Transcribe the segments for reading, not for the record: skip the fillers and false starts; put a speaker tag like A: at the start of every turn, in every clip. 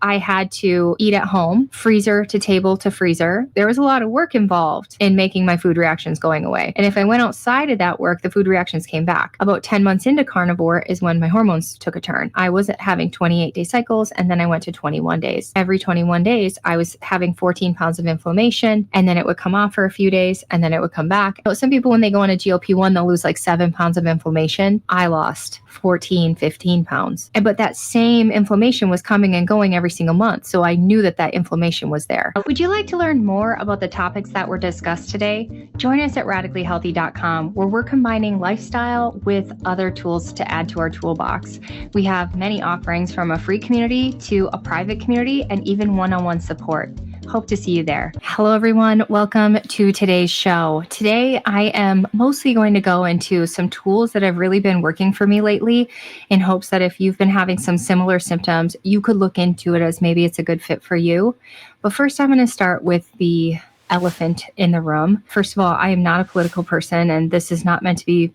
A: I had to eat at home, freezer to table to freezer. There was a lot of work involved in making my food reactions going away. And if I went outside of that work, the food reactions came back. About 10 months into carnivore is when my hormones took a turn. I was having 28-day cycles, and then I went to 21 days. Every 21 days, I was having 14 pounds of inflammation, and then it would come off for a few days, and then it would come back. Some people, when they go on a GLP-1, they'll lose like 7 pounds of inflammation. I lost 14, 15 pounds. But that same inflammation was coming and going every single month. So I knew that that inflammation was there. Would you like to learn more about the topics that were discussed today? Join us at radicallyhealthy.com, where we're combining lifestyle with other tools to add to our toolbox. We have many offerings, from a free community to a private community and even one-on-one support. Hope to see you there. Hello, everyone. Welcome to today's show. Today, I am mostly going to go into some tools that have really been working for me lately, in hopes that if you've been having some similar symptoms, you could look into it as maybe it's a good fit for you. But first, I'm going to start with the elephant in the room. First of all, I am not a political person, and this is not meant to be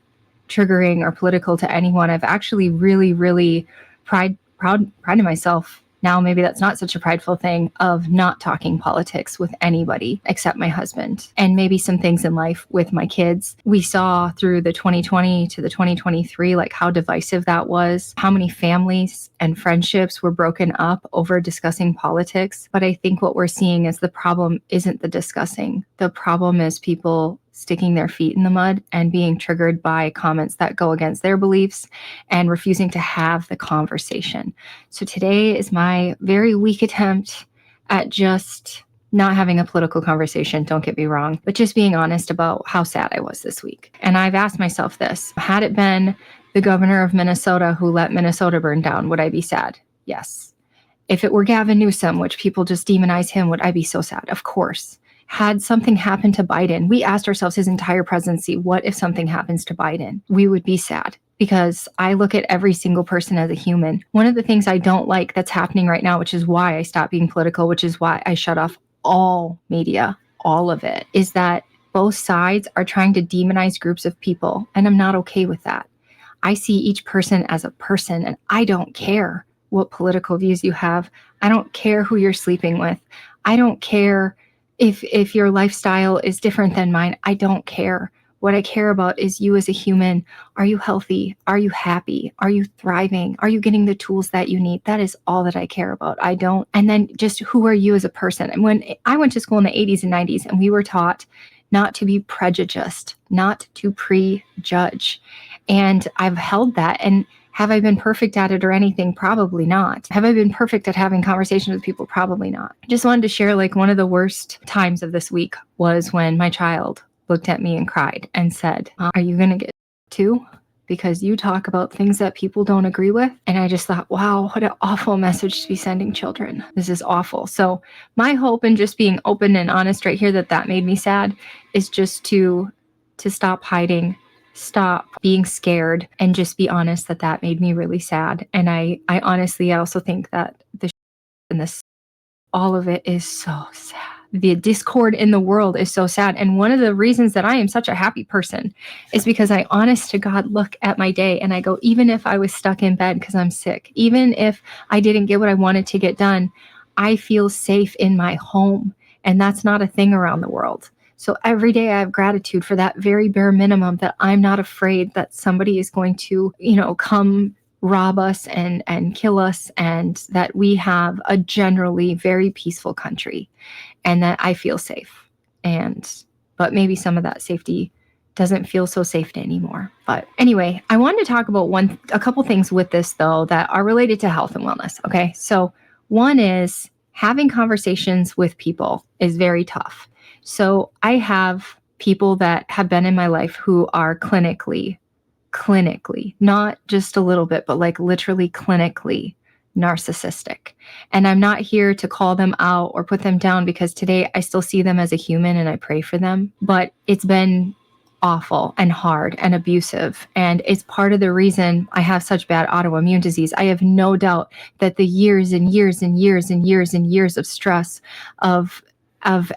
A: triggering or political to anyone. I've actually really prided myself. Now, maybe that's not such a prideful thing, of not talking politics with anybody except my husband, and maybe some things in life with my kids. We saw through the 2020 to the 2023, like how divisive that was, how many families and friendships were broken up over discussing politics. But I think what we're seeing is the problem isn't the discussing. The problem is people sticking their feet in the mud and being triggered by comments that go against their beliefs and refusing to have the conversation. So today is my very weak attempt at just not having a political conversation, don't get me wrong, but just being honest about how sad I was this week. And I've asked myself this: had it been the governor of Minnesota who let Minnesota burn down, would I be sad? Yes. If it were Gavin Newsom, which people just demonize him, would I be so sad? Of course. Had something happened to Biden, we asked ourselves his entire presidency, what if something happens to Biden? We would be sad, because I look at every single person as a human. One of the things I don't like that's happening right now, which is why I stopped being political, which is why I shut off all media, all of it, is that both sides are trying to demonize groups of people, and I'm not okay with that. I see each person as a person, and I don't care what political views you have. I don't care who you're sleeping with. I don't care if your lifestyle is different than mine. I don't care. What I care about is you as a human. Are you healthy? Are you happy? Are you thriving? Are you getting the tools that you need? That is all that I care about. And then just, who are you as a person? And when I went to school in the 80s and 90s, and we were taught not to be prejudiced, not to prejudge. And I've held that. And have I been perfect at it or anything? Probably not. Have I been perfect at having conversations with people? Probably not. I just wanted to share, like, one of the worst times of this week was when my child looked at me and cried and said, "Are you going to get too? Because you talk about things that people don't agree with." And I just thought, wow, what an awful message to be sending children. This is awful. So my hope in just being open and honest right here that made me sad is just to stop hiding, stop being scared, and just be honest that made me really sad. And I honestly also think that all of it is so sad. The discord in the world is so sad. And one of the reasons that I am such a happy person is because I, honest to God, look at my day and I go, even if I was stuck in bed because I'm sick, even if I didn't get what I wanted to get done, I feel safe in my home. And that's not a thing around the world. So every day I have gratitude for that very bare minimum, that I'm not afraid that somebody is going to, come rob us and kill us, and that we have a generally very peaceful country, and that I feel safe. But maybe some of that safety doesn't feel so safe anymore. But anyway, I wanted to talk about a couple things with this, though, that are related to health and wellness. Okay. So one is, having conversations with people is very tough. So I have people that have been in my life who are clinically, not just a little bit, but like literally clinically narcissistic. And I'm not here to call them out or put them down, because today I still see them as a human and I pray for them. But it's been awful and hard and abusive. And it's part of the reason I have such bad autoimmune disease. I have no doubt that the years and years and years and years and years of stress of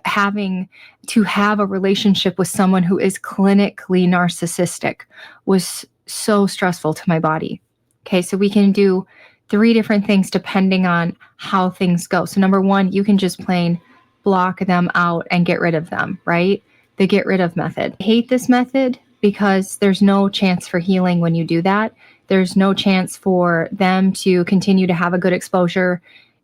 A: having to have a relationship with someone who is clinically narcissistic was so stressful to my body. Okay, so we can do 3 different things depending on how things go. So number 1, you can just plain block them out and get rid of them, right? The get rid of method. I hate this method because there's no chance for healing when you do that. There's no chance for them to continue to have a good exposure,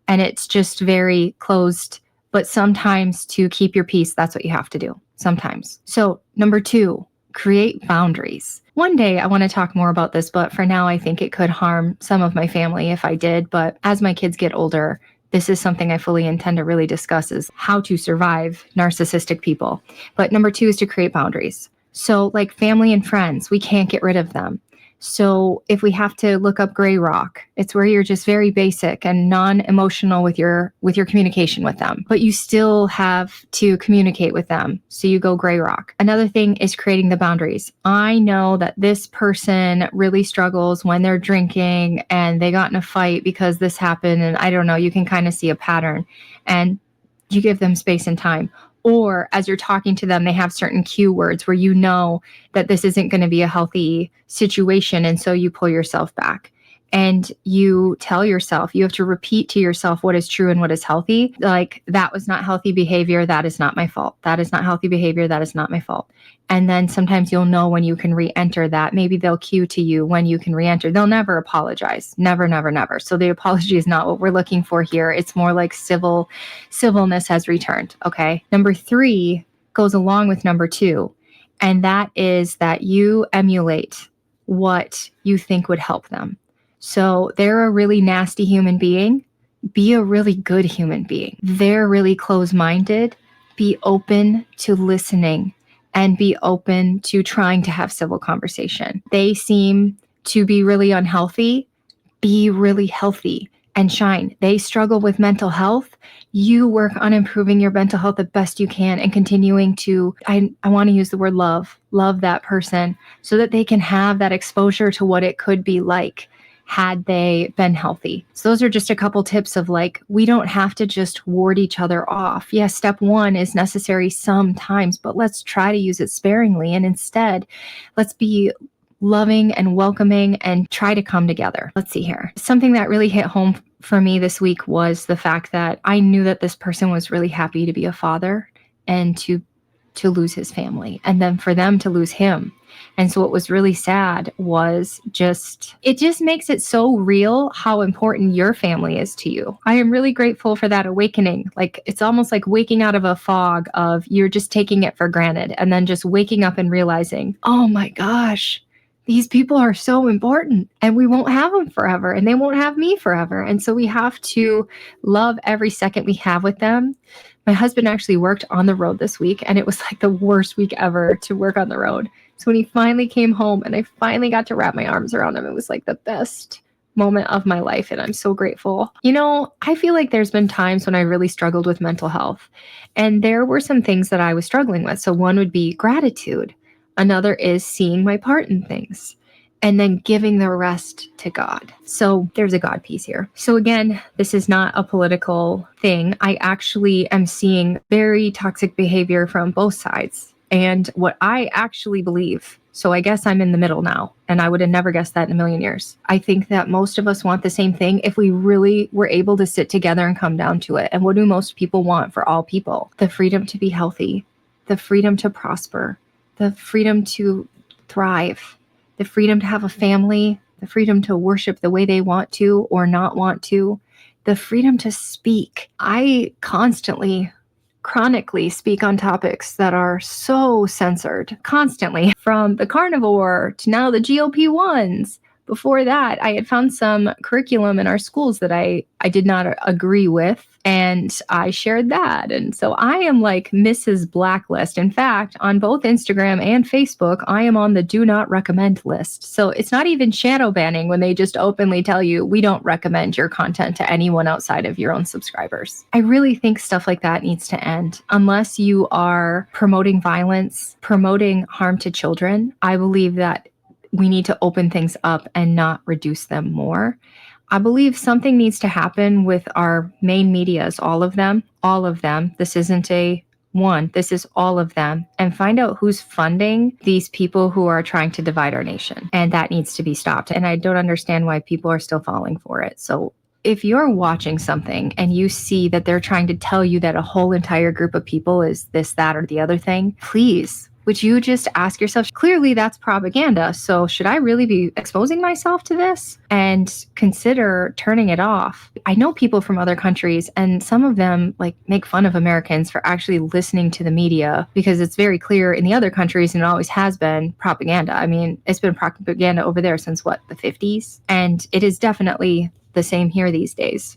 A: and it's just very closed. But sometimes to keep your peace, that's what you have to do. Sometimes. So number 2, create boundaries. One day I want to talk more about this, but for now I think it could harm some of my family if I did. But as my kids get older, this is something I fully intend to really discuss, is how to survive narcissistic people. But number 2 is to create boundaries. So like family and friends, we can't get rid of them. So if we have to look up gray rock, it's where you're just very basic and non-emotional with your communication with them, but you still have to communicate with them. So you go gray rock. Another thing is creating the boundaries. I know that this person really struggles when they're drinking and they got in a fight because this happened, and I don't know, you can kind of see a pattern, and you give them space and time. Or as you're talking to them, they have certain cue words where you know that this isn't going to be a healthy situation. And so you pull yourself back and you tell yourself, you have to repeat to yourself what is true and what is healthy. Like, that was not healthy behavior. That is not my fault. That is not healthy behavior. That is not my fault. And then sometimes you'll know when you can re-enter that. Maybe they'll cue to you when you can re-enter. They'll never apologize. Never, never, never. So the apology is not what we're looking for here. It's more like civilness has returned. Okay. Number 3 goes along with number 2. And that is that you emulate what you think would help them. So they're a really nasty human being. Be a really good human being. They're really closed-minded. Be open to listening and be open to trying to have civil conversation. They seem to be really unhealthy. Be really healthy and shine. They struggle with mental health. You work on improving your mental health the best you can and continuing to, I want to use the word love that person so that they can have that exposure to what it could be like had they been healthy. So those are just a couple tips of like, we don't have to just ward each other off. Yes, step 1 is necessary sometimes, but let's try to use it sparingly. And instead, let's be loving and welcoming and try to come together. Let's see here. Something that really hit home for me this week was the fact that I knew that this person was really happy to be a father and to lose his family, and then for them to lose him. And so what was really sad was it just makes it so real how important your family is to you. I am really grateful for that awakening. Like, it's almost like waking out of a fog of you're just taking it for granted, and then just waking up and realizing, oh my gosh, these people are so important, and we won't have them forever, and they won't have me forever. And so we have to love every second we have with them. My husband actually worked on the road this week, and it was like the worst week ever to work on the road. So when he finally came home and I finally got to wrap my arms around him, it was like the best moment of my life, and I'm so grateful. You know, I feel like there's been times when I really struggled with mental health, and there were some things that I was struggling with. So one would be gratitude. Another is seeing my part in things, and then giving the rest to God. So there's a God piece here. So again, this is not a political thing. I actually am seeing very toxic behavior from both sides, and what I actually believe. So I guess I'm in the middle now, and I would have never guessed that in a million years. I think that most of us want the same thing if we really were able to sit together and come down to it. And what do most people want for all people? The freedom to be healthy, the freedom to prosper, the freedom to thrive, the freedom to have a family, the freedom to worship the way they want to or not want to, the freedom to speak. I chronically speak on topics that are so censored, constantly, from the carnivore to now the GLP-1s. Before that, I had found some curriculum in our schools that I did not agree with, and I shared that. And so I am like Mrs. Blacklist. In fact, on both Instagram and Facebook, I am on the do not recommend list. So it's not even shadow banning when they just openly tell you, we don't recommend your content to anyone outside of your own subscribers. I really think stuff like that needs to end. Unless you are promoting violence, promoting harm to children, I believe that we need to open things up and not reduce them more. I believe something needs to happen with our main medias, all of them. This isn't a one, this is all of them, and find out who's funding these people who are trying to divide our nation. And that needs to be stopped. And I don't understand why people are still falling for it. So if you're watching something and you see that they're trying to tell you that a whole entire group of people is this, that, or the other thing, please, would you just ask yourself, clearly that's propaganda. So should I really be exposing myself to this? And consider turning it off. I know people from other countries, and some of them like make fun of Americans for actually listening to the media, because it's very clear in the other countries, and it always has been, propaganda. I mean, it's been propaganda over there since what, the 50s? And it is definitely the same here these days.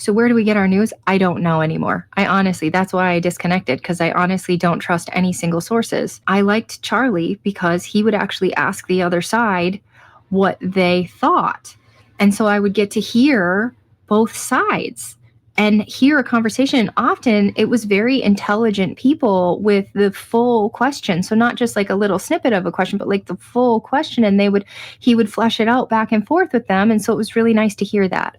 A: So where do we get our news? I don't know anymore. That's why I disconnected, because I honestly don't trust any single sources. I liked Charlie because he would actually ask the other side what they thought. And so I would get to hear both sides and hear a conversation. Often it was very intelligent people with the full question. So not just like a little snippet of a question, but like the full question. And he would flesh it out back and forth with them. And so it was really nice to hear that.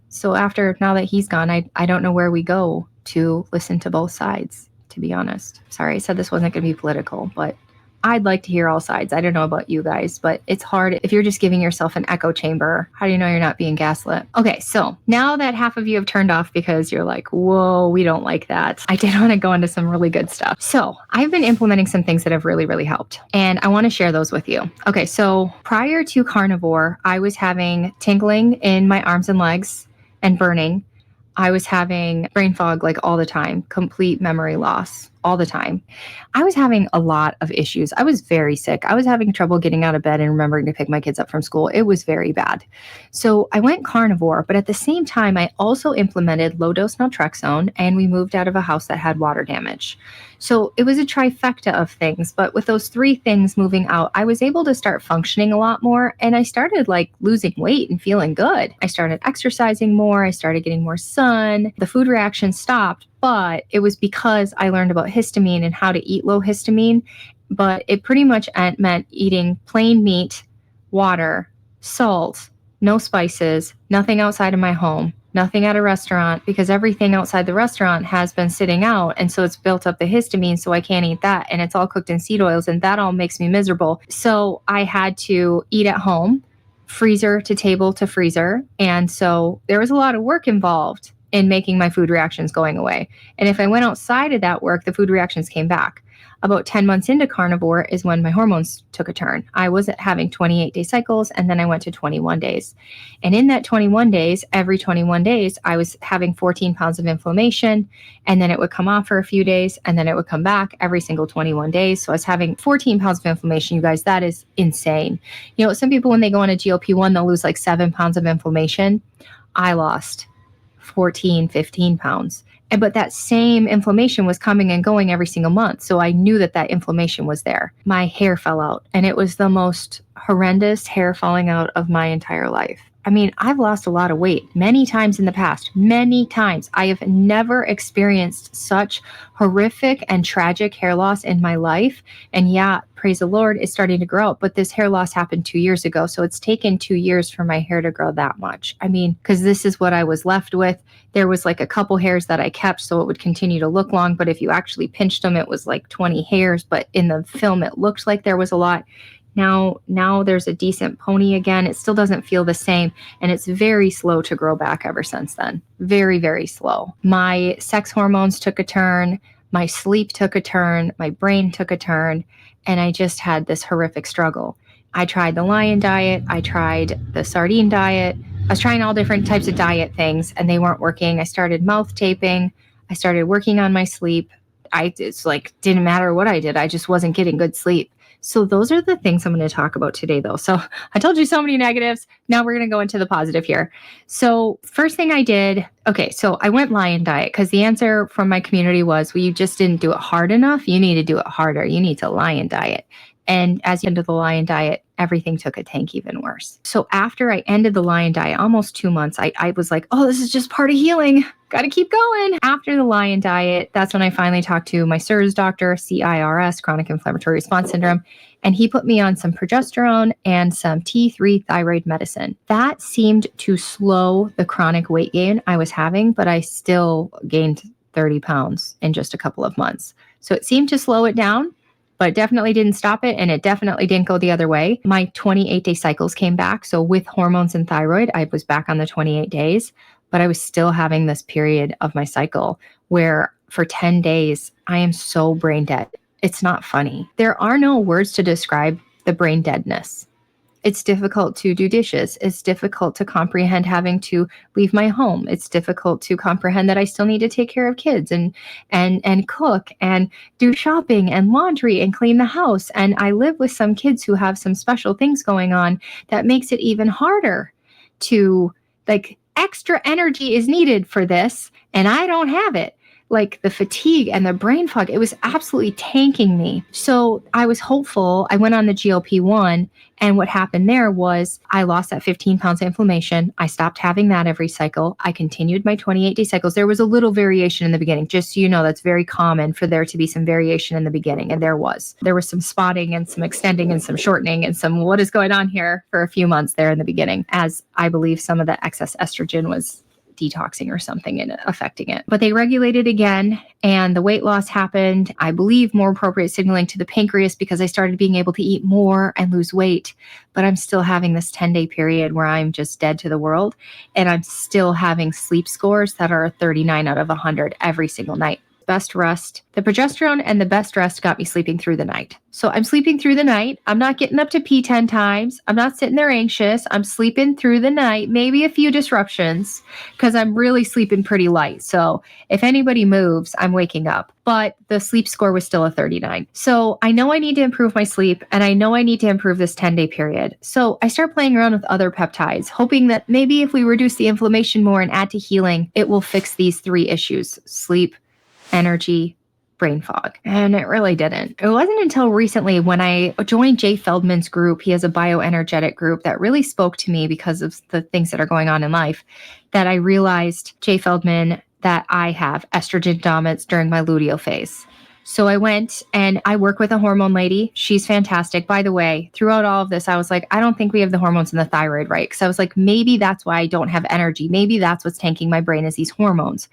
A: So now that he's gone, I don't know where we go to listen to both sides, to be honest. Sorry, I said this wasn't going to be political, but I'd like to hear all sides. I don't know about you guys, but it's hard if you're just giving yourself an echo chamber. How do you know you're not being gaslit? Okay, so now that half of you have turned off because you're like, whoa, we don't like that, I did want to go into some really good stuff. So I've been implementing some things that have really, really helped, and I want to share those with you. Okay, so prior to carnivore, I was having tingling in my arms and legs and burning. I was having brain fog like all the time, complete memory loss all the time. I was having a lot of issues. I was very sick. I was having trouble getting out of bed and remembering to pick my kids up from school. It was very bad. So I went carnivore, but at the same time, I also implemented low-dose naltrexone, and we moved out of a house that had water damage. So it was a trifecta of things, but with those three things moving out, I was able to start functioning a lot more, and I started like losing weight and feeling good. I started exercising more. I started getting more sun. The food reaction stopped, but it was because I learned about histamine and how to eat low histamine. But it pretty much meant eating plain meat, water, salt, no spices, nothing outside of my home, nothing at a restaurant, because everything outside the restaurant has been sitting out. And so it's built up the histamine, so I can't eat that. And it's all cooked in seed oils, and that all makes me miserable. So I had to eat at home, freezer to table to freezer. And so there was a lot of work involved in making my food reactions going away. And if I went outside of that work, the food reactions came back. About 10 months into carnivore is when my hormones took a turn. I was having 28-day cycles, and then I went to 21 days. And in that 21 days, every 21 days, I was having 14 pounds of inflammation, and then it would come off for a few days, and then it would come back every single 21 days. So I was having 14 pounds of inflammation. You guys, that is insane. You know, some people, when they go on a GLP-1, they'll lose like 7 pounds of inflammation. I lost 14, 15 pounds. But that same inflammation was coming and going every single month. So I knew that inflammation was there. My hair fell out, and it was the most horrendous hair falling out of my entire life. I mean, I've lost a lot of weight many times in the past, many times. I have never experienced such horrific and tragic hair loss in my life. And yeah, praise the Lord, it's starting to grow out. But this hair loss happened 2 years ago. So it's taken 2 years for my hair to grow that much. I mean, because this is what I was left with. There was like a couple hairs that I kept so it would continue to look long. But if you actually pinched them, it was like 20 hairs. But in the film, it looked like there was a lot. Now there's a decent pony again. It still doesn't feel the same, and it's very slow to grow back ever since then. Very, very slow. My sex hormones took a turn. My sleep took a turn. My brain took a turn, and I just had this horrific struggle. I tried the lion diet. I tried the sardine diet. I was trying all different types of diet things, and they weren't working. I started mouth taping. I started working on my sleep. It's like, didn't matter what I did. I just wasn't getting good sleep. So those are the things I'm going to talk about today, though. So I told you so many negatives. Now we're going to go into the positive here. So first thing I did, okay, so I went lion diet because the answer from my community was, well, you just didn't do it hard enough. You need to do it harder. You need to lion diet. And as you ended the lion diet, everything took a tank even worse. So after I ended the lion diet, almost 2 months, I was like, oh, this is just part of healing. Got to keep going. After the lion diet, that's when I finally talked to my CIRS doctor, CIRS, chronic inflammatory response syndrome, and he put me on some progesterone and some T3 thyroid medicine. That seemed to slow the chronic weight gain I was having, but I still gained 30 pounds in just a couple of months. So it seemed to slow it down, but definitely didn't stop it. And it definitely didn't go the other way. My 28-day cycles came back. So with hormones and thyroid, I was back on the 28 days, but I was still having this period of my cycle where for 10 days, I am so brain dead. It's not funny. There are no words to describe the brain deadness. It's difficult to do dishes. It's difficult to comprehend having to leave my home. It's difficult to comprehend that I still need to take care of kids and cook and do shopping and laundry and clean the house. And I live with some kids who have some special things going on that makes it even harder to, like, extra energy is needed for this and I don't have it. Like the fatigue and the brain fog, it was absolutely tanking me. So I was hopeful. I went on the GLP-1, and what happened there was I lost that 15 pounds of inflammation. I stopped having that every cycle. I continued my 28-day cycles. There was a little variation in the beginning. Just so you know, that's very common for there to be some variation in the beginning, and there was. There was some spotting and some extending and some shortening and some what is going on here for a few months there in the beginning, as I believe some of the excess estrogen was detoxing or something and affecting it. But they regulated again, and the weight loss happened. I believe more appropriate signaling to the pancreas because I started being able to eat more and lose weight. But I'm still having this 10-day period where I'm just dead to the world, and I'm still having sleep scores that are 39 out of 100 every single night. Best rest. The progesterone and the best rest got me sleeping through the night. So I'm sleeping through the night. I'm not getting up to pee 10 times. I'm not sitting there anxious. I'm sleeping through the night, maybe a few disruptions because I'm really sleeping pretty light. So if anybody moves, I'm waking up. But the sleep score was still a 39. So I know I need to improve my sleep, and I know I need to improve this 10-day period. So I start playing around with other peptides, hoping that maybe if we reduce the inflammation more and add to healing, it will fix these three issues: sleep, energy, brain fog. And it really didn't. It wasn't until recently when I joined Jay Feldman's group. He has a bioenergetic group that really spoke to me because of the things that are going on in life, that I realized, Jay Feldman, that I have estrogen dominance during my luteal phase. So I went and I work with a hormone lady. She's fantastic. By the way, throughout all of this, I was like, I don't think we have the hormones in the thyroid right. Because I was like, maybe that's why I don't have energy. Maybe that's what's tanking my brain is these hormones.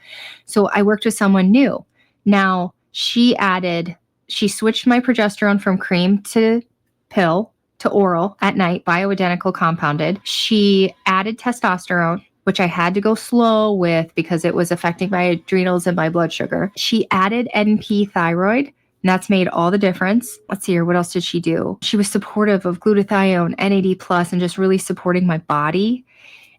A: So I worked with someone new. Now, she switched my progesterone from cream to pill to oral at night, bioidentical compounded. She added testosterone, which I had to go slow with because it was affecting my adrenals and my blood sugar. She added NP thyroid, and that's made all the difference. Let's see here. What else did she do? She was supportive of glutathione, NAD+, and just really supporting my body.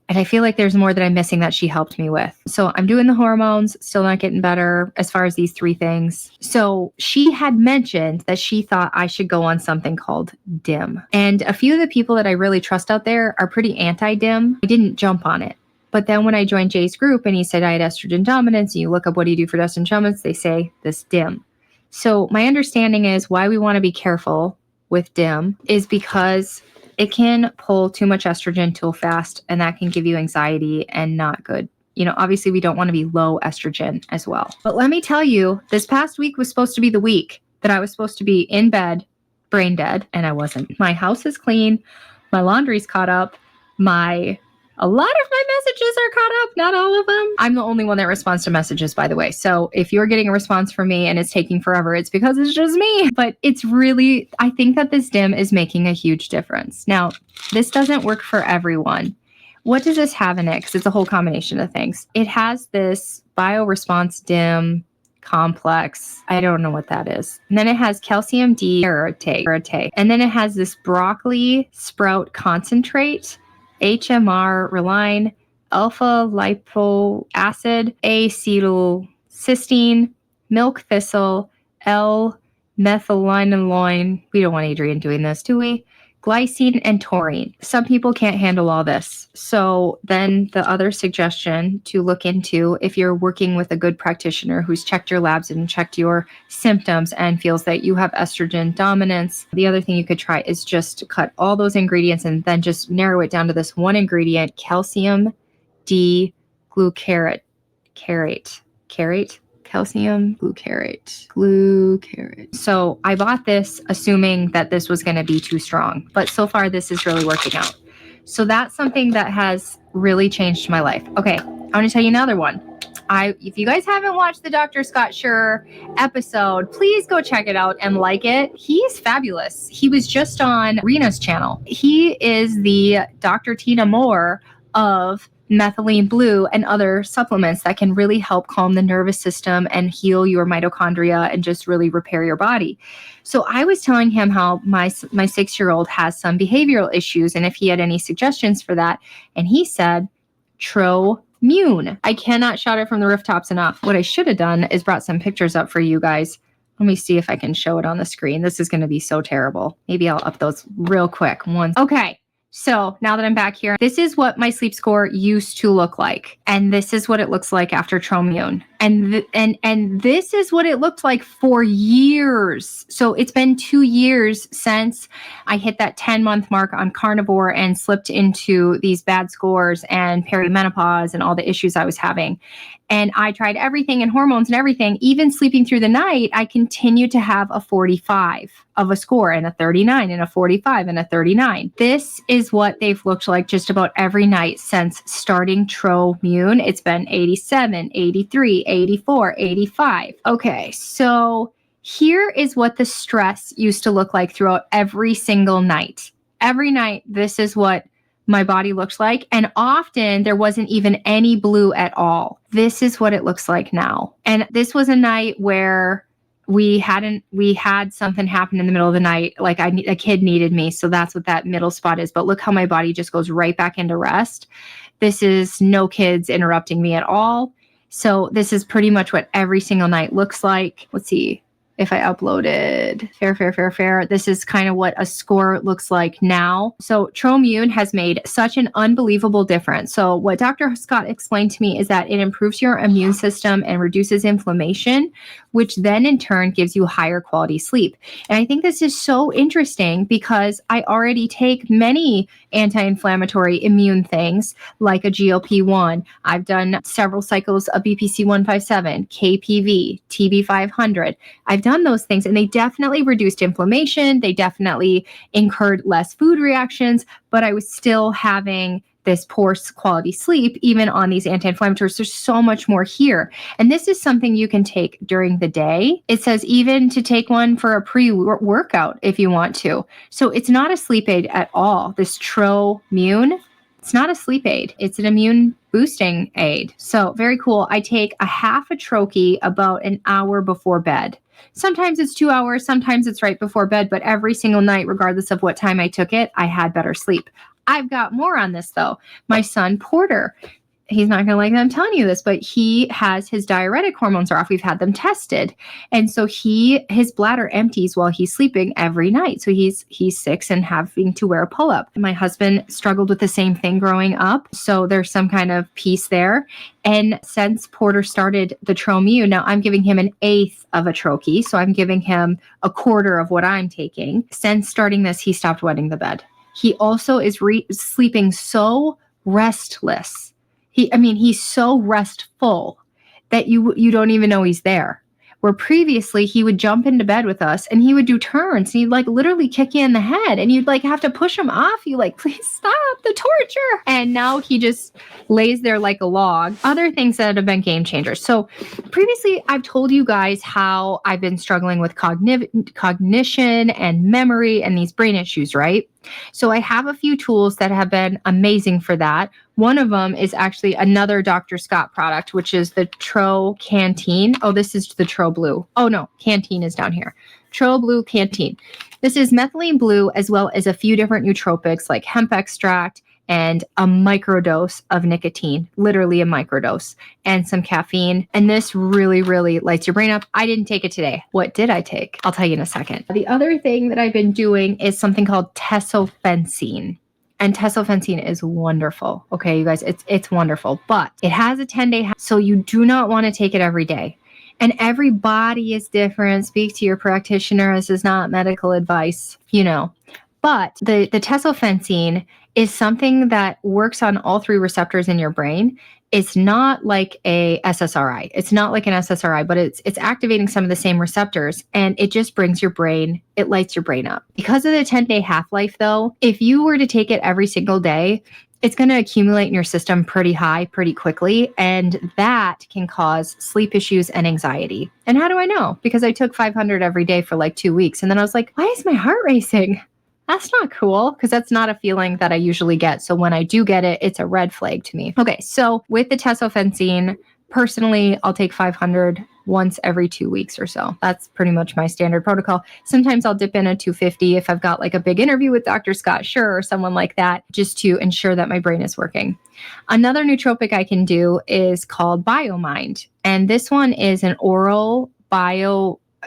A: And I feel like there's more that I'm missing that she helped me with. So I'm doing the hormones, still not getting better as far as these three things. So she had mentioned that she thought I should go on something called DIM. And a few of the people that I really trust out there are pretty anti-DIM. I didn't jump on it. But then when I joined Jay's group and he said I had estrogen dominance, and you look up what do you do for estrogen dominance, they say this DIM. So my understanding is why we want to be careful with DIM is because it can pull too much estrogen too fast, and that can give you anxiety and not good. You know, obviously we don't want to be low estrogen as well. But let me tell you, this past week was supposed to be the week that I was supposed to be in bed, brain dead, and I wasn't. My house is clean. My laundry's caught up. A lot of my messages are caught up, not all of them. I'm the only one that responds to messages, by the way. So if you're getting a response from me and it's taking forever, it's because it's just me. But it's really, I think that this DIM is making a huge difference. Now, this doesn't work for everyone. What does this have in it? Because it's a whole combination of things. It has this bioresponse DIM complex. I don't know what that is. And then it has calcium D terate. And then it has this broccoli sprout concentrate, HMR reline, alpha lipo acid, acetylcysteine, milk thistle, L-methyllinolone. We don't want Adrienne doing this, do we? Glycine and taurine. Some people can't handle all this. So then the other suggestion to look into, if you're working with a good practitioner who's checked your labs and checked your symptoms and feels that you have estrogen dominance, the other thing you could try is just cut all those ingredients and then just narrow it down to this one ingredient, calcium D glucarate. Calcium glucarate. So I bought this assuming that this was going to be too strong, but so far this is really working out. So that's something that has really changed my life. Okay, I want to tell you another one. If you guys haven't watched the Dr. Scott Schur episode, please go check it out and like it. He's fabulous. He was just on Rena's channel. He is the Dr. Tina Moore of methylene blue and other supplements that can really help calm the nervous system and heal your mitochondria and just really repair your body. So I was telling him how my 6-year-old has some behavioral issues and if he had any suggestions for that. And he said, Tro-Mune. I cannot shout it from the rooftops enough. What I should have done is brought some pictures up for you guys. Let me see if I can show it on the screen. This is going to be so terrible. Maybe I'll up those real quick. Okay. So now that I'm back here, this is what my sleep score used to look like. And this is what it looks like after Tro-Mune. And this is what it looked like for years. So it's been 2 years since I hit that 10-month mark on carnivore and slipped into these bad scores and perimenopause and all the issues I was having. And I tried everything and hormones and everything. Even sleeping through the night, I continued to have a 45 of a score and a 39 and a 45 and a 39. This is what they've looked like just about every night since starting Tro-Mune. It's been 87, 83, 84, 85. Okay, so here is what the stress used to look like throughout every single night. Every night, this is what my body looked like. And often there wasn't even any blue at all. This is what it looks like now. And this was a night where we had something happen in the middle of the night. Like a kid needed me. So that's what that middle spot is. But look how my body just goes right back into rest. This is no kids interrupting me at all. So this is pretty much what every single night looks like. Let's see. If I uploaded fair. This is kind of what a score looks like now. So Tro-Mune has made such an unbelievable difference. So what Dr. Scott explained to me is that it improves your immune system and reduces inflammation, which then in turn gives you higher quality sleep. And I think this is so interesting because I already take many anti-inflammatory immune things like a GLP-1. I've done several cycles of BPC 157, KPV, TB 500. I've done those things and they definitely reduced inflammation. They definitely incurred less food reactions, but I was still having this poor quality sleep, even on these anti-inflammatories. There's so much more here. And this is something you can take during the day. It says even to take one for a pre-workout if you want to. So it's not a sleep aid at all. This Tro-Mune, it's not a sleep aid. It's an immune boosting aid. So very cool. I take a half a troche about an hour before bed. Sometimes it's 2 hours, sometimes it's right before bed, but every single night, regardless of what time I took it, I had better sleep. I've got more on this though. My son Porter, he's not going to like that I'm telling you this, but he has his diuretic hormones are off. We've had them tested. And so his bladder empties while he's sleeping every night. So he's 6 and having to wear a pull-up. My husband struggled with the same thing growing up. So there's some kind of piece there. And since Porter started the Tro-Mune, now I'm giving him 1/8 of a troche. So I'm giving him 1/4 of what I'm taking. Since starting this, he stopped wetting the bed. He also is sleeping so restless. He's so restful that you don't even know he's there. Where previously he would jump into bed with us and he would do turns. And he'd like literally kick you in the head and you'd like have to push him off. You like, please stop the torture. And now he just lays there like a log. Other things that have been game changers. So previously I've told you guys how I've been struggling with cognition and memory and these brain issues, right? So I have a few tools that have been amazing for that. One of them is actually another Dr. Scott product, which is the Tro Canteen. Oh, this is the Tro Blue. Oh no, Canteen is down here. Tro Blue Canteen. This is methylene blue as well as a few different nootropics like hemp extract and a microdose of nicotine, literally a microdose, and some caffeine. And this really, really lights your brain up. I didn't take it today. What did I take? I'll tell you in a second. The other thing that I've been doing is something called tesofensine. And tesofensine is wonderful. Okay, you guys, it's wonderful, but it has a 10-day, so you do not want to take it every day. And every body is different. Speak to your practitioner. This is not medical advice, But the tesofensine is something that works on all 3 receptors in your brain. It's not like a SSRI. It's not like an SSRI, but it's activating some of the same receptors, and it just brings it lights your brain up. Because of the 10-day half-life though, if you were to take it every single day, it's going to accumulate in your system pretty high pretty quickly. And that can cause sleep issues and anxiety. And how do I know? Because I took 500 every day for like 2 weeks. And then I was like, why is my heart racing? That's not cool, because that's not a feeling that I usually get. So when I do get it, it's a red flag to me. Okay, so with the tesofensine, personally, I'll take 500 once every 2 weeks or so. That's pretty much my standard protocol. Sometimes I'll dip in a 250 if I've got like a big interview with Dr. Scott Schur or someone like that, just to ensure that my brain is working. Another nootropic I can do is called BioMind. And this one is an oral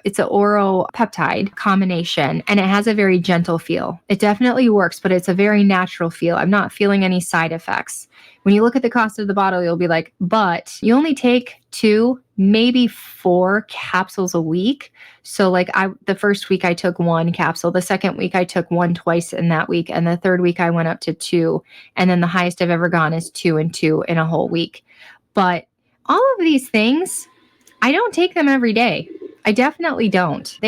A: it's an oral peptide combination, and it has a very gentle feel. It definitely works, but it's a very natural feel. I'm not feeling any side effects. When you look at the cost of the bottle, you'll be like, but you only take 2, maybe 4 capsules a week. So like the first week I took 1 capsule. The second week I took 1 twice in that week. And the third week I went up to 2. And then the highest I've ever gone is 2 and 2 in a whole week. But all of these things, I don't take them every day. I definitely don't.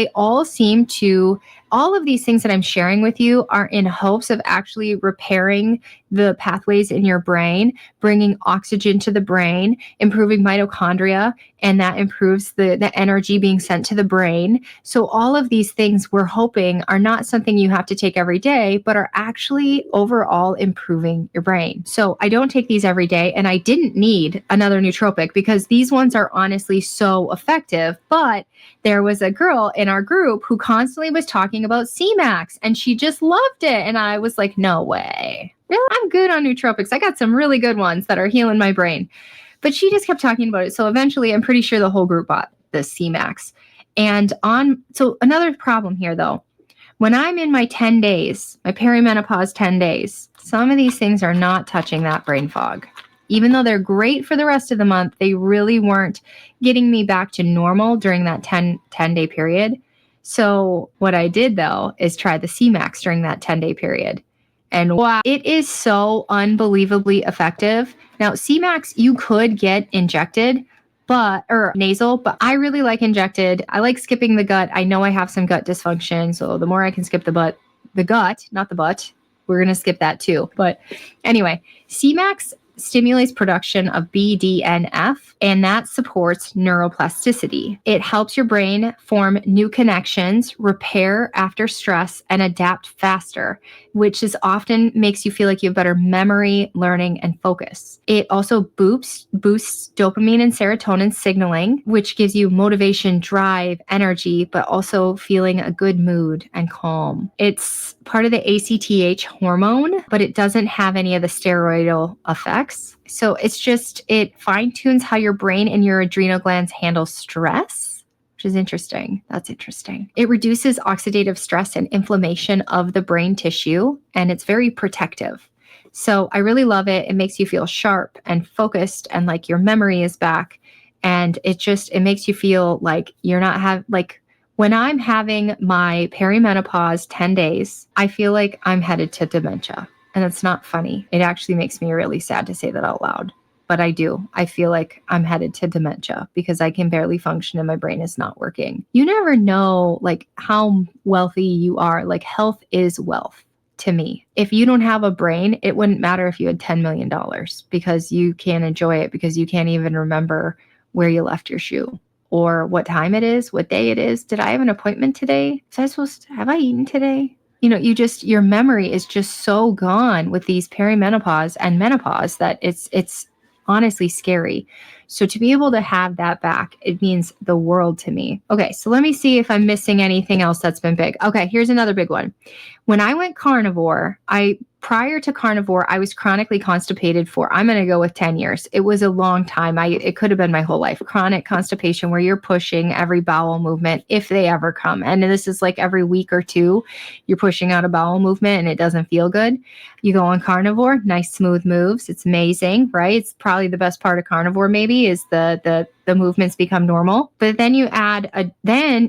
A: All of these things that I'm sharing with you are in hopes of actually repairing the pathways in your brain, bringing oxygen to the brain, improving mitochondria, and that improves the energy being sent to the brain. So all of these things we're hoping are not something you have to take every day, but are actually overall improving your brain. So I don't take these every day, and I didn't need another nootropic because these ones are honestly so effective. But there was a girl in our group who constantly was talking about C-Max, and she just loved it. And I was like, no way. Really? I'm good on nootropics. I got some really good ones that are healing my brain. But she just kept talking about it. So eventually, I'm pretty sure the whole group bought the C-Max. So another problem here, though, when I'm in my 10 days, my perimenopause 10 days, some of these things are not touching that brain fog. Even though they're great for the rest of the month, they really weren't getting me back to normal during that 10-day period. So what I did, though, is try the C-Max during that 10-day period. And wow, it is so unbelievably effective. Now, C-Max, you could get injected, or nasal, but I really like injected. I like skipping the gut. I know I have some gut dysfunction, so the more I can skip the gut, not the butt, we're going to skip that too. But anyway, C-Max stimulates production of BDNF, and that supports neuroplasticity. It helps your brain form new connections, repair after stress, and adapt faster, which is often makes you feel like you have better memory, learning, and focus. It also boosts dopamine and serotonin signaling, which gives you motivation, drive, energy, but also feeling a good mood and calm. It's part of the ACTH hormone, but it doesn't have any of the steroidal effects. So it fine-tunes how your brain and your adrenal glands handle stress, which is interesting. That's interesting. It reduces oxidative stress and inflammation of the brain tissue, and it's very protective. So I really love it. It makes you feel sharp and focused, and like your memory is back. And it makes you feel like when I'm having my perimenopause 10 days, I feel like I'm headed to dementia. And it's not funny. It actually makes me really sad to say that out loud. But I do. I feel like I'm headed to dementia because I can barely function and my brain is not working. You never know like how wealthy you are. Like health is wealth to me. If you don't have a brain, it wouldn't matter if you had $10 million because you can't enjoy it because you can't even remember where you left your shoe or what time it is, what day it is. Did I have an appointment today? Have I eaten today? Your memory is just so gone with these perimenopause and menopause that it's honestly scary. So to be able to have that back, it means the world to me. Okay, so let me see if I'm missing anything else that's been big. Okay, here's another big one. When I went carnivore, prior to carnivore, I was chronically constipated for, I'm going to go with 10 years. It was a long time. It could have been my whole life. Chronic constipation where you're pushing every bowel movement if they ever come. And this is like every week or two, you're pushing out a bowel movement and it doesn't feel good. You go on carnivore, nice smooth moves. It's amazing, right? It's probably the best part of carnivore maybe is the movements become normal. But then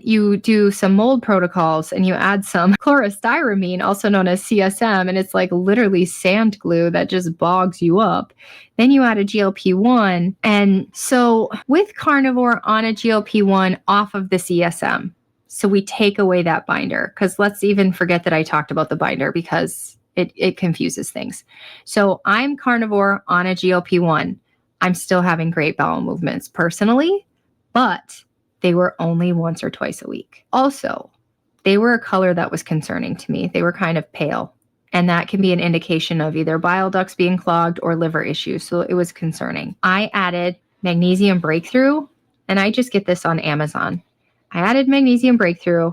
A: you do some mold protocols and you add some chlorostyramine, also known as CSM, and it's like literally sand glue that just bogs you up. Then you add a GLP-1. And so with carnivore on a GLP-1 off of the CSM, so we take away that binder, because let's even forget that I talked about the binder because It confuses things. So I'm carnivore on a GLP-1. I'm still having great bowel movements personally, but they were only once or twice a week. Also, they were a color that was concerning to me. They were kind of pale, and that can be an indication of either bile ducts being clogged or liver issues. So it was concerning. I added Magnesium Breakthrough, and I just get this on Amazon. I added Magnesium Breakthrough.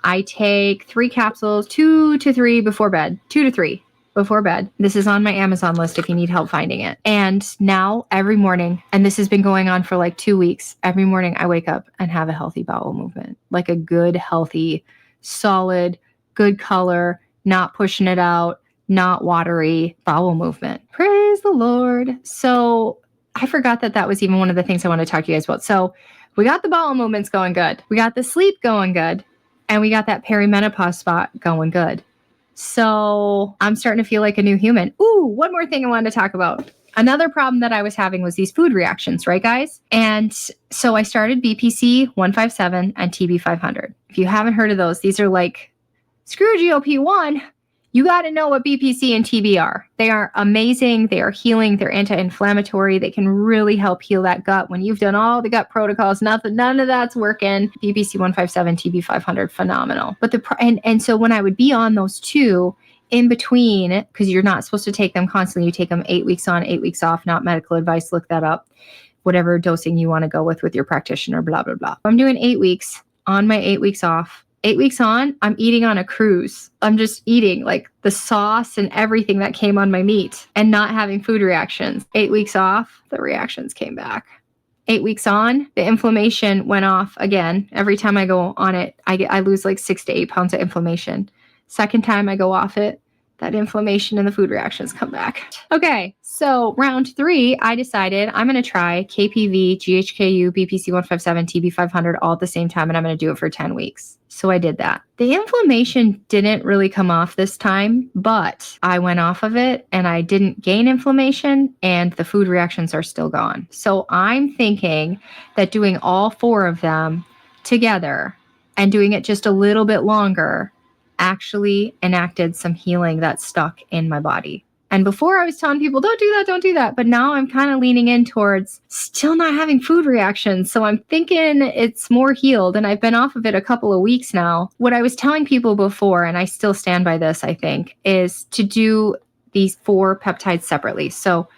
A: I take 3 capsules, 2 to 3 before bed, 2 to 3 before bed. This is on my Amazon list if you need help finding it. And now every morning, and this has been going on for like 2 weeks, every morning I wake up and have a healthy bowel movement, like a good, healthy, solid, good color, not pushing it out, not watery bowel movement. Praise the Lord. So I forgot that was even one of the things I want to talk to you guys about. So we got the bowel movements going good. We got the sleep going good. And we got that perimenopause spot going good. So I'm starting to feel like a new human. Ooh, one more thing I wanted to talk about. Another problem that I was having was these food reactions, right, guys? And so I started BPC 157 and TB 500. If you haven't heard of those, these are like, screw GLP-1. You got to know what BPC and TB are. They are amazing. They are healing. They're anti-inflammatory. They can really help heal that gut. When you've done all the gut protocols, none of that's working. BPC 157, TB 500, phenomenal. But and so when I would be on those two in between, because you're not supposed to take them constantly, you take them 8 weeks on, 8 weeks off, not medical advice. Look that up. Whatever dosing you want to go with your practitioner, blah, blah, blah. I'm doing 8 weeks on my 8 weeks off. 8 weeks on, I'm eating on a cruise. I'm just eating like the sauce and everything that came on my meat and not having food reactions. 8 weeks off, the reactions came back. 8 weeks on, the inflammation went off again. Every time I go on it, I lose like 6 to 8 pounds of inflammation. Second time I go off it, that inflammation and the food reactions come back. Okay, so round 3, I decided I'm going to try KPV, GHKU, BPC 157, TB 500 all at the same time, and I'm going to do it for 10 weeks. So I did that. The inflammation didn't really come off this time, but I went off of it and I didn't gain inflammation and the food reactions are still gone. So I'm thinking that doing all 4 of them together and doing it just a little bit longer actually enacted some healing that stuck in my body. And before I was telling people, don't do that. But now I'm kind of leaning in towards still not having food reactions. So I'm thinking it's more healed. And I've been off of it a couple of weeks now. What I was telling people before, and I still stand by this, I think, is to do these 4 peptides separately. So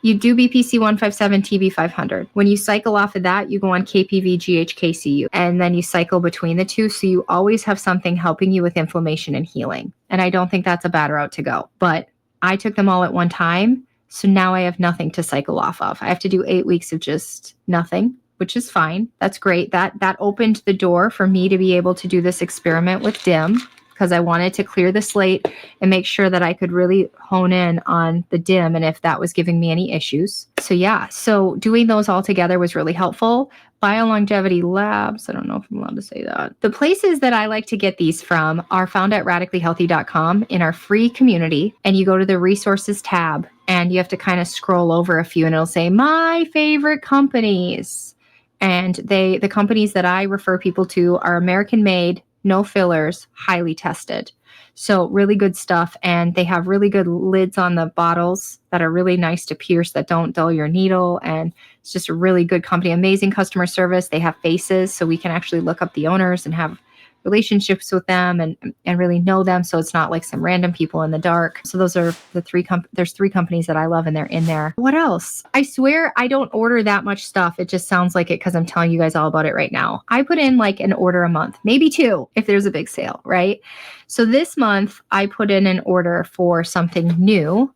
A: you do BPC 157, TB 500. When you cycle off of that, you go on KPV, GHKCU, and then you cycle between the two. So you always have something helping you with inflammation and healing. And I don't think that's a bad route to go. But I took them all at one time. So now I have nothing to cycle off of. I have to do 8 weeks of just nothing, which is fine. That's great. That opened the door for me to be able to do this experiment with DIM, because I wanted to clear the slate and make sure that I could really hone in on the DIM and if that was giving me any issues. So yeah, so doing those all together was really helpful. Biolongevity Labs, I don't know if I'm allowed to say that. The places that I like to get these from are found at radicallyhealthy.com in our free community. And you go to the resources tab and you have to kind of scroll over a few and it'll say my favorite companies. And the companies that I refer people to are American made, no fillers, highly tested. So really good stuff. And they have really good lids on the bottles that are really nice to pierce, that don't dull your needle. And it's just a really good company, amazing customer service. They have faces, so we can actually look up the owners and have relationships with them and really know them. So it's not like some random people in the dark. So those are the 3 there's 3 companies that I love and they're in there. What else? I swear I don't order that much stuff. It just sounds like it because I'm telling you guys all about it right now. I put in like an order a month, maybe 2 if there's a big sale, right? So this month I put in an order for something new.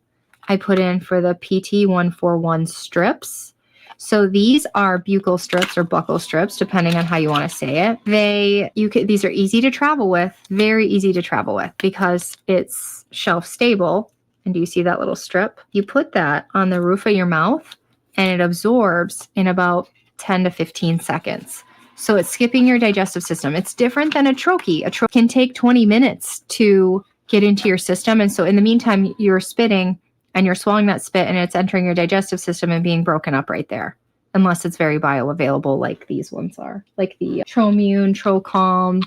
A: I put in for the PT141 strips. So these are buccal strips or buccal strips, depending on how you want to say it. These are easy to travel with, very easy to travel with because it's shelf stable. And do you see that little strip? You put that on the roof of your mouth and it absorbs in about 10 to 15 seconds. So it's skipping your digestive system. It's different than a troche. A troche can take 20 minutes to get into your system. And so in the meantime, you're spitting and you're swallowing that spit and it's entering your digestive system and being broken up right there. Unless it's very bioavailable like these ones are. Like the Tro-Mune, Tro-Calm,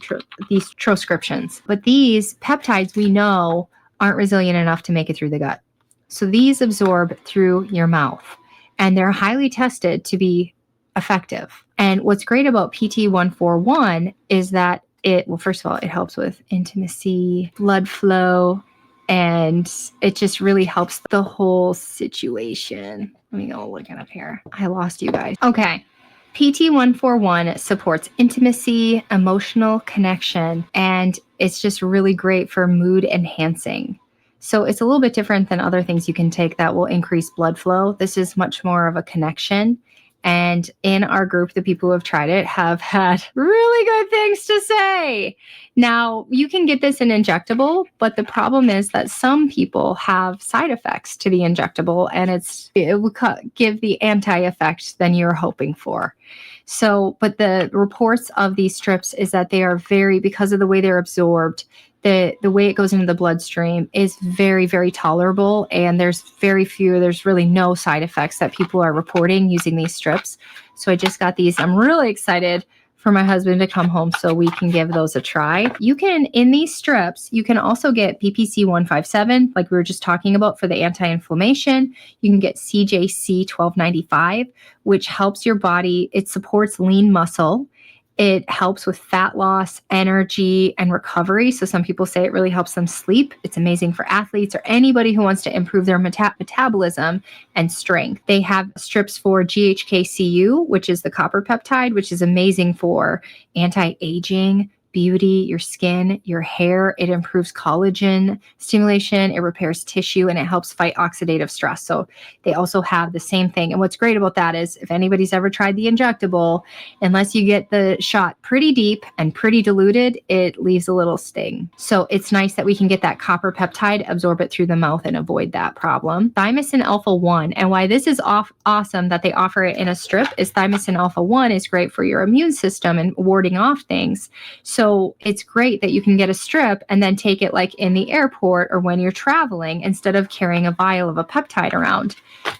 A: these Troscriptions. But these peptides we know aren't resilient enough to make it through the gut. So these absorb through your mouth, and they're highly tested to be effective. And what's great about PT141 is that well, first of all, it helps with intimacy, blood flow, and it just really helps the whole situation. Let me go looking up here. I lost you guys. Okay. PT141 supports intimacy, emotional connection, and it's just really great for mood enhancing. So it's a little bit different than other things you can take that will increase blood flow. This is much more of a connection. And in our group, the people who have tried it have had really good things to say. Now, you can get this in injectable, but the problem is that some people have side effects to the injectable, and it will give the anti-effect than you're hoping for. So, but the reports of these strips is that they are because of the way they're absorbed, the way it goes into the bloodstream is very, very tolerable. And there's really no side effects that people are reporting using these strips. So I just got these. I'm really excited for my husband to come home so we can give those a try. In these strips, you can also get BPC 157, like we were just talking about for the anti-inflammation. You can get CJC 1295, which helps your body. It supports lean muscle. It helps with fat loss, energy, and recovery. So some people say it really helps them sleep. It's amazing for athletes or anybody who wants to improve their metabolism and strength. They have strips for GHKCU, which is the copper peptide, which is amazing for anti-aging, beauty, your skin, your hair. It improves collagen stimulation, it repairs tissue, and it helps fight oxidative stress. So they also have the same thing. And what's great about that is if anybody's ever tried the injectable, unless you get the shot pretty deep and pretty diluted, it leaves a little sting. So it's nice that we can get that copper peptide, absorb it through the mouth, and avoid that problem. Thymosin alpha 1, and why this is awesome that they offer it in a strip is thymosin alpha 1 is great for your immune system and warding off things. So it's great that you can get a strip and then take it like in the airport or when you're traveling instead of carrying a vial of a peptide around.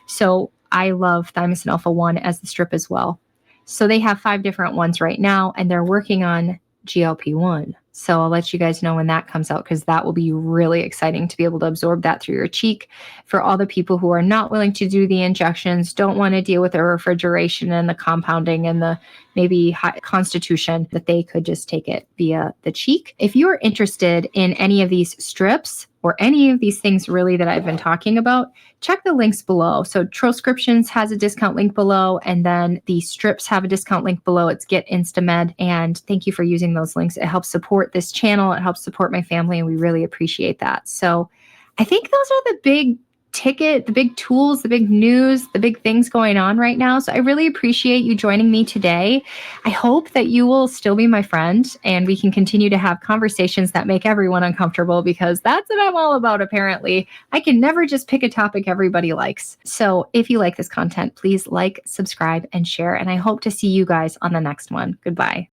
A: So I love thymosin alpha 1 as the strip as well. So they have 5 different ones right now, and they're working on GLP-1. So I'll let you guys know when that comes out, because that will be really exciting to be able to absorb that through your cheek. For all the people who are not willing to do the injections, don't want to deal with the refrigeration and the compounding and the maybe high constitution, that they could just take it via the cheek. If you're interested in any of these strips or any of these things really that I've been talking about, check the links below. So Troscriptions has a discount link below, and then the strips have a discount link below. It's Get Instamed. And thank you for using those links. It helps support this channel. It helps support my family, and we really appreciate that. So I think those are the big the big tools, the big news, the big things going on right now. So I really appreciate you joining me today. I hope that you will still be my friend and we can continue to have conversations that make everyone uncomfortable, because that's what I'm all about, apparently. I can never just pick a topic everybody likes. So if you like this content, please like, subscribe, and share. And I hope to see you guys on the next one. Goodbye.